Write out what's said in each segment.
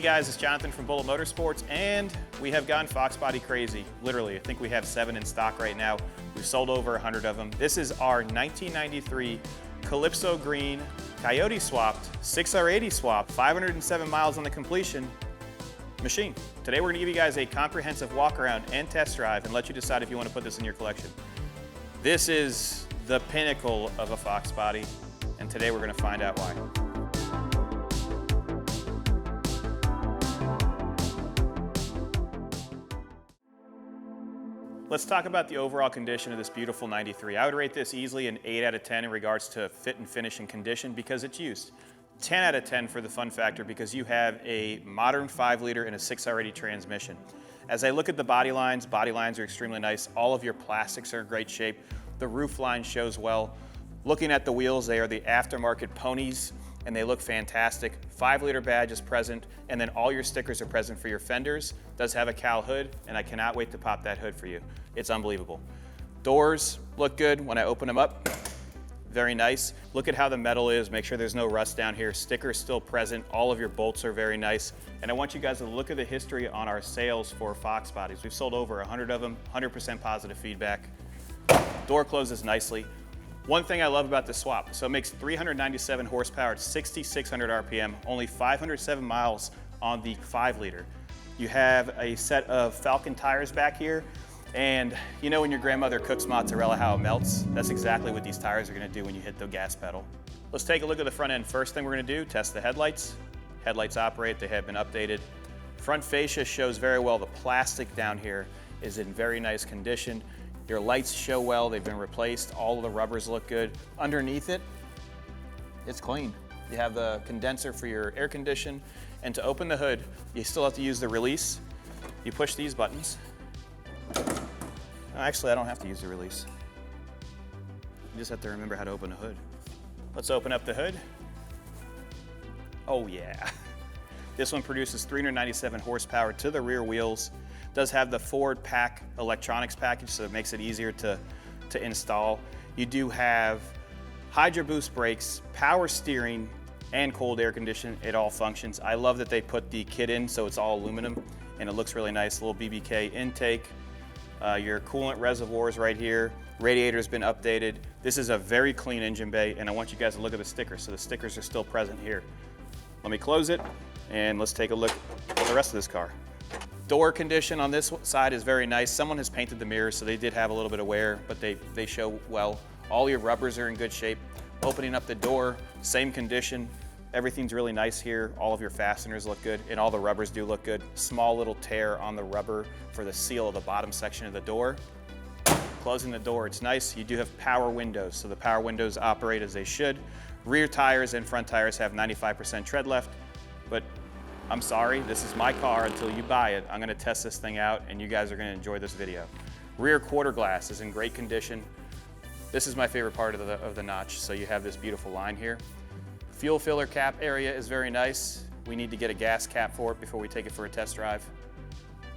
guys, it's Jonathan from Bullet Motorsports, and we have gone Fox body crazy. Literally, I think we have 7 in stock right now. We've sold over 100 of them. This is our 1993 Calypso Green, Coyote swapped, 6R80 swap, 507 miles on the completion machine. Today we're gonna give you guys a comprehensive walk around and test drive and let you decide if you wanna put this in your collection. This is the pinnacle of a Fox body, and today we're gonna find out why. Let's talk about the overall condition of this beautiful 93. I would rate this easily an 8 out of 10 in regards to fit and finish and condition because it's used. 10 out of 10 for the fun factor because you have a modern 5-liter and a 6R80 transmission. As I look at the body lines are extremely nice. All of your plastics are in great shape. The roof line shows well. Looking at the wheels, they are the aftermarket ponies and they look fantastic. 5-liter badge is present, and then all your stickers are present for your fenders. Does have a cowl hood, and I cannot wait to pop that hood for you. It's unbelievable. Doors look good when I open them up. Very nice. Look at how the metal is. Make sure there's no rust down here. Stickers still present. All of your bolts are very nice. And I want you guys to look at the history on our sales for Fox bodies. We've sold over 100 of them, 100% positive feedback. Door closes nicely. One thing I love about the swap, so it makes 397 horsepower at 6,600 RPM, only 507 miles on the 5-liter. You have a set of Falcon tires back here, and you know when your grandmother cooks mozzarella, how it melts? That's exactly what these tires are gonna do when you hit the gas pedal. Let's take a look at the front end. First thing we're gonna do, test the headlights. Headlights operate, they have been updated. Front fascia shows very well. The plastic down here is in very nice condition. Your lights show well, they've been replaced. All of the rubbers look good. Underneath it, it's clean. You have the condenser for your air condition. And to open the hood, you still have to use the release. You push these buttons. Actually, I don't have to use the release. You just have to remember how to open the hood. Let's open up the hood. Oh yeah. This one produces 397 horsepower to the rear wheels. Does have the Ford Pack electronics package, so it makes it easier to install. You do have Hydro Boost brakes, power steering, and cold air conditioning. It all functions. I love that they put the kit in, so it's all aluminum, and it looks really nice. A little BBK intake. Your coolant reservoirs right here. Radiator's been updated. This is a very clean engine bay, and I want you guys to look at the stickers. So the stickers are still present here. Let me close it, and let's take a look at the rest of this car. Door condition on this side is very nice. Someone has painted the mirrors, so they did have a little bit of wear, but they show well. All your rubbers are in good shape. Opening up the door, same condition. Everything's really nice here. All of your fasteners look good, and all the rubbers do look good. Small little tear on the rubber for the seal of the bottom section of the door. Closing the door, it's nice. You do have power windows, so the power windows operate as they should. Rear tires and front tires have 95% tread left, but I'm sorry, this is my car until you buy it. I'm gonna test this thing out and you guys are gonna enjoy this video. Rear quarter glass is in great condition. This is my favorite part of the notch, so you have this beautiful line here. Fuel filler cap area is very nice. We need to get a gas cap for it before we take it for a test drive.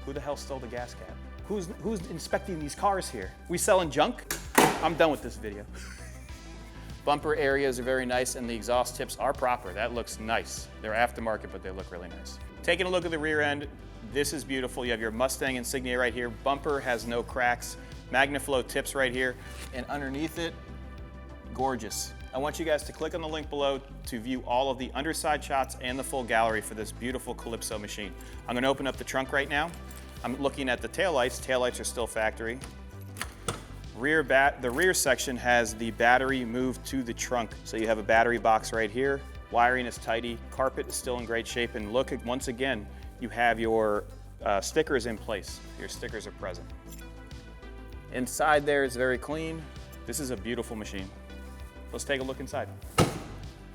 Who the hell stole the gas cap? Who's inspecting these cars here? We selling junk? I'm done with this video. Bumper areas are very nice and the exhaust tips are proper. That looks nice. They're aftermarket, but they look really nice. Taking a look at the rear end, this is beautiful. You have your Mustang insignia right here. Bumper has no cracks. MagnaFlow tips right here. And underneath it, gorgeous. I want you guys to click on the link below to view all of the underside shots and the full gallery for this beautiful Calypso machine. I'm gonna open up the trunk right now. I'm looking at the taillights. Taillights are still factory. The rear section has the battery moved to the trunk. So you have a battery box right here. Wiring is tidy. Carpet is still in great shape. And look, once again, you have your stickers in place. Your stickers are present. Inside there is very clean. This is a beautiful machine. Let's take a look inside.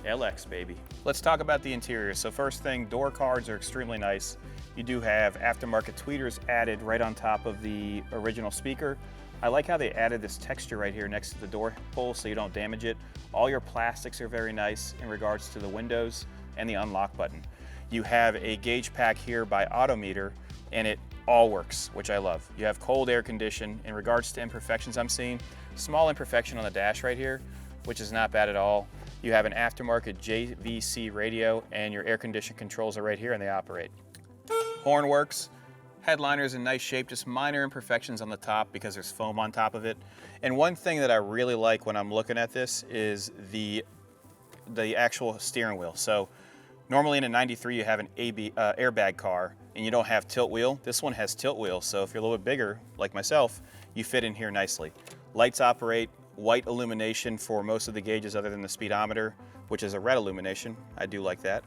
LX, baby. Let's talk about the interior. So first thing, door cards are extremely nice. You do have aftermarket tweeters added right on top of the original speaker. I like how they added this texture right here next to the door pull so you don't damage it. All your plastics are very nice in regards to the windows and the unlock button. You have a gauge pack here by Autometer and it all works, which I love. You have cold air condition. In regards to imperfections I'm seeing, small imperfection on the dash right here, which is not bad at all. You have an aftermarket JVC radio and your air condition controls are right here and they operate. Horn works. Headliner's in nice shape, just minor imperfections on the top because there's foam on top of it. And one thing that I really like when I'm looking at this is the actual steering wheel. So normally in a 93 you have an airbag car and you don't have tilt wheel. This one has tilt wheel, so if you're a little bit bigger, like myself, you fit in here nicely. Lights operate, white illumination for most of the gauges other than the speedometer, which is a red illumination. I do like that.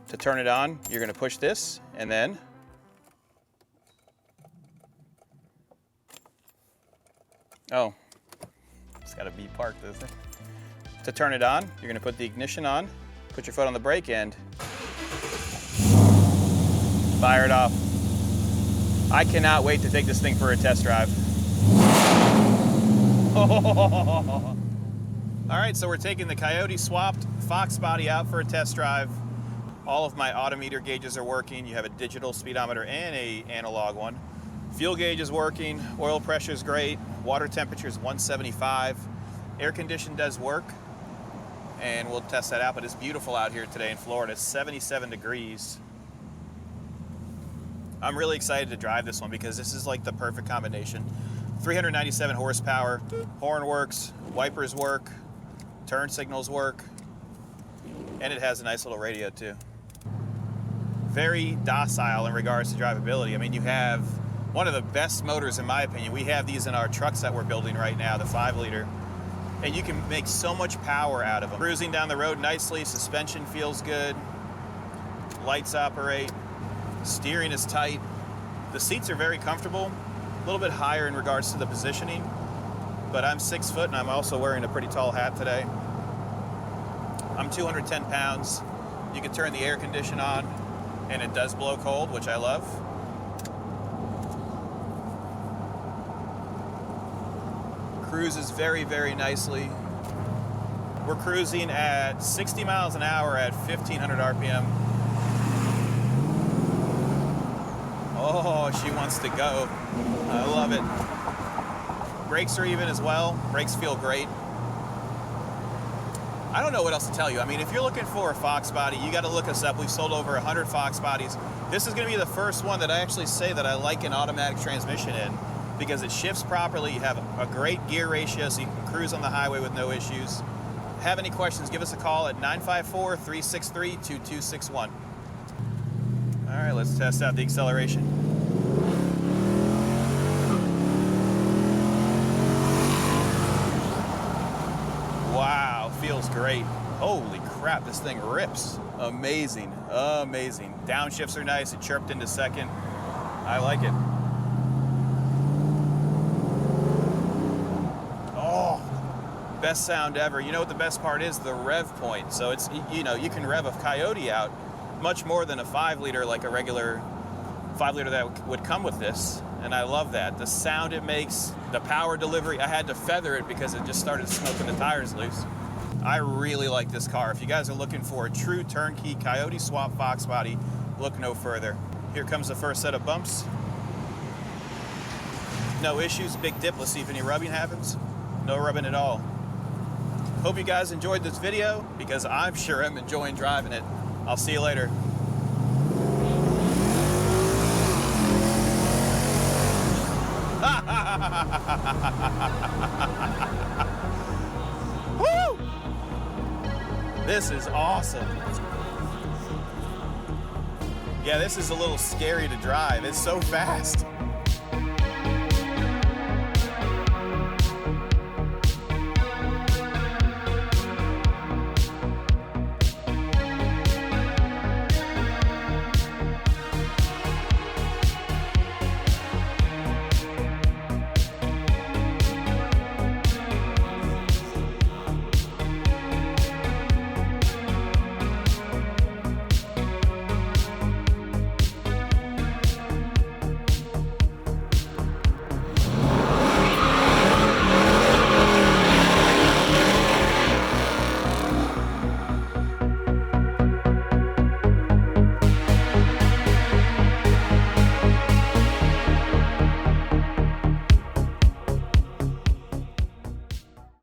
To turn it on, you're gonna push this and then oh, it's gotta be parked, doesn't it? To turn it on, you're gonna put the ignition on, put your foot on the brake and fire it off. I cannot wait to take this thing for a test drive. All right, so we're taking the Coyote swapped Fox body out for a test drive. All of my odometer gauges are working. You have a digital speedometer and an analog one. Fuel gauge is working, oil pressure is great, water temperature is 175. Air condition does work, and we'll test that out, but it's beautiful out here today in Florida. It's 77 degrees. I'm really excited to drive this one because this is like the perfect combination. 397 horsepower, horn works, wipers work, turn signals work, and it has a nice little radio too. Very docile in regards to drivability. I mean, you have one of the best motors in my opinion. We have these in our trucks that we're building right now, the 5-liter, and you can make so much power out of them. Cruising down the road nicely, suspension feels good, lights operate, steering is tight. The seats are very comfortable, a little bit higher in regards to the positioning, but I'm 6 foot and I'm also wearing a pretty tall hat today. I'm 210 pounds. You can turn the air condition on and it does blow cold, which I love. Cruises very, very nicely. We're cruising at 60 miles an hour at 1,500 RPM. Oh, she wants to go. I love it. Brakes are even as well. Brakes feel great. I don't know what else to tell you. I mean, if you're looking for a Fox body, you got to look us up. We've sold over 100 Fox bodies. This is going to be the first one that I actually say that I like an automatic transmission in, because it shifts properly. You have a great gear ratio, so you can cruise on the highway with no issues. Have any questions, give us a call at 954-363-2261. All right, let's test out the acceleration. Wow, feels great. Holy crap, this thing rips. Amazing, amazing. Downshifts are nice, it chirped into second. I like it. Best sound ever. You know what the best part is? The rev point. So it's, you know, you can rev a Coyote out much more than a 5-liter, like a regular 5-liter that would come with this. And I love that. The sound it makes, the power delivery. I had to feather it because it just started smoking the tires loose. I really like this car. If you guys are looking for a true turnkey Coyote swap Fox body, look no further. Here comes the first set of bumps. No issues, big dip. Let's see if any rubbing happens. No rubbing at all. Hope you guys enjoyed this video, because I'm sure I'm enjoying driving it. I'll see you later. Woo! This is awesome. Yeah, this is a little scary to drive. It's so fast.